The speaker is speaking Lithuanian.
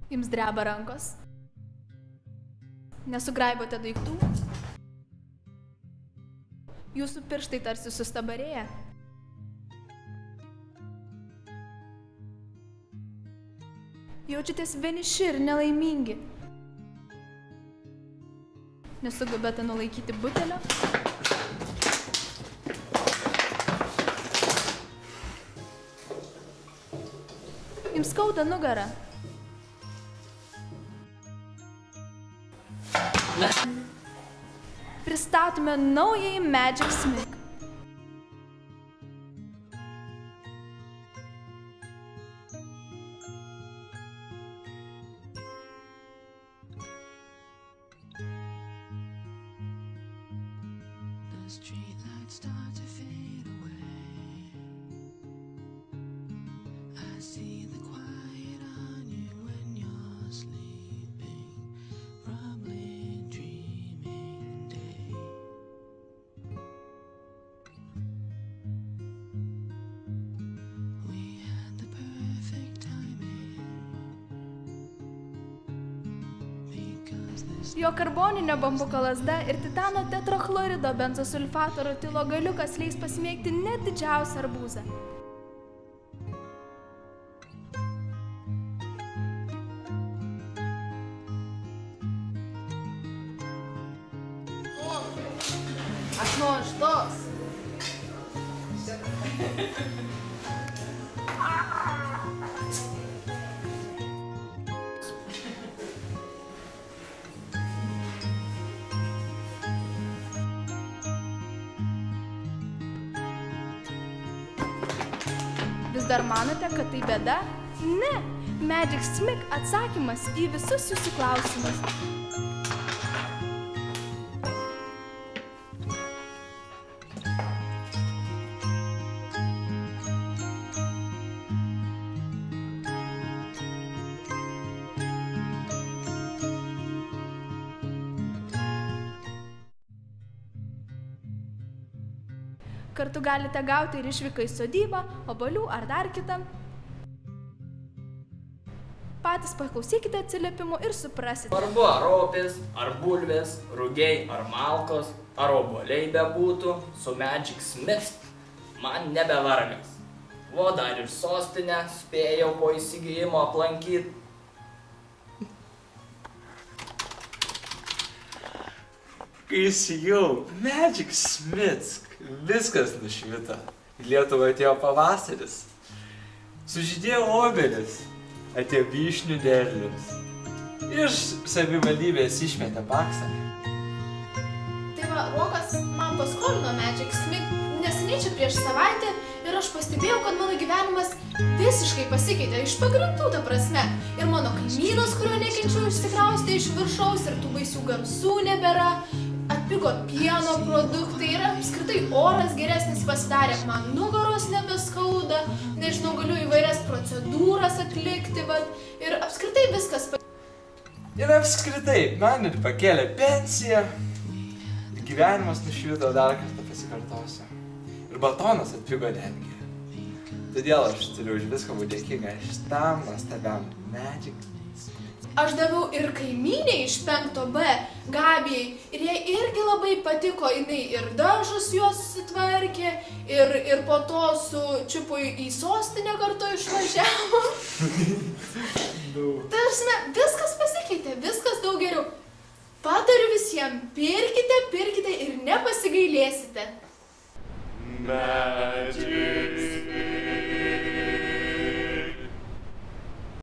Jums dreba rankos. Nesugraibote daiktų. Jūsų pirštai tarsi sustabarėja. Jaučiatės vieniši ir nelaimingi. Nesugebate nulaikyti butelio. Jums skauda nugarą. Pristatome naująjį Magic Smig. Jo karboninio bambuko lazda ir titano tetrachlorido benzosulfato rutilo galiukas leis pasimėgti net didžiausią arbūzą. Aš noriu šitos. Vis dar manote, kad tai bėda? Ne! Magic Smig atsakymas į visus jūsų klausimus. Kartu galite gauti ir išvyką į sodybą, obuolių ar dar kitą. Patys paklausykite atsiliepimų ir suprasite. Svarbu ar opis, ar bulvės, rugiai, ar malkos, ar obuoliai bebūtų, su Magic Smig man nebevargas. O dar ir sostinę spėjau po įsigijimo aplankyti. Kai įsigijau Magic Smig, viskas nušvito. Į Lietuvą atėjo pavasaris. Sužydėjo obelis, atėjo vyšnių derlius. Iš savivaldybės išmetė paksą. Tai va, Rokas man paskolino Magic Smig neseniai čia prieš savaitę ir aš pastebėjau, kad mano gyvenimas visiškai pasikeitė iš pagrindų, ta prasme. Ir mano kaimynas, kurio nekenčiau, išsikraustė iš viršaus ir tų baisių garsų nebėra. Atpigo pieno produktai ir apskritai oras geresnis pasidarė, man nugaros nebeskauda, nežinau, galiu įvairias procedūras atlikti, ir apskritai viskas. Ir apskritai, man ir pakėlė pensiją, gyvenimas nušvito, dar kartą pasikartosiu. Ir batonas atpigo netgi. Todėl aš turiu už viską būti dėkinga šitam nuostabiam Magic Smig. Aš daviau ir kaimynei iš 5B, Gabijai, ir jai irgi labai patiko, jinai ir dažus juos susitvarkė, ir po to su Čiupu į sostinę kartu išvažiavo. Tarsime, viskas pasikeitė, viskas daug geriau. Patariu visiems, pirkite ir nepasigailėsite. Magic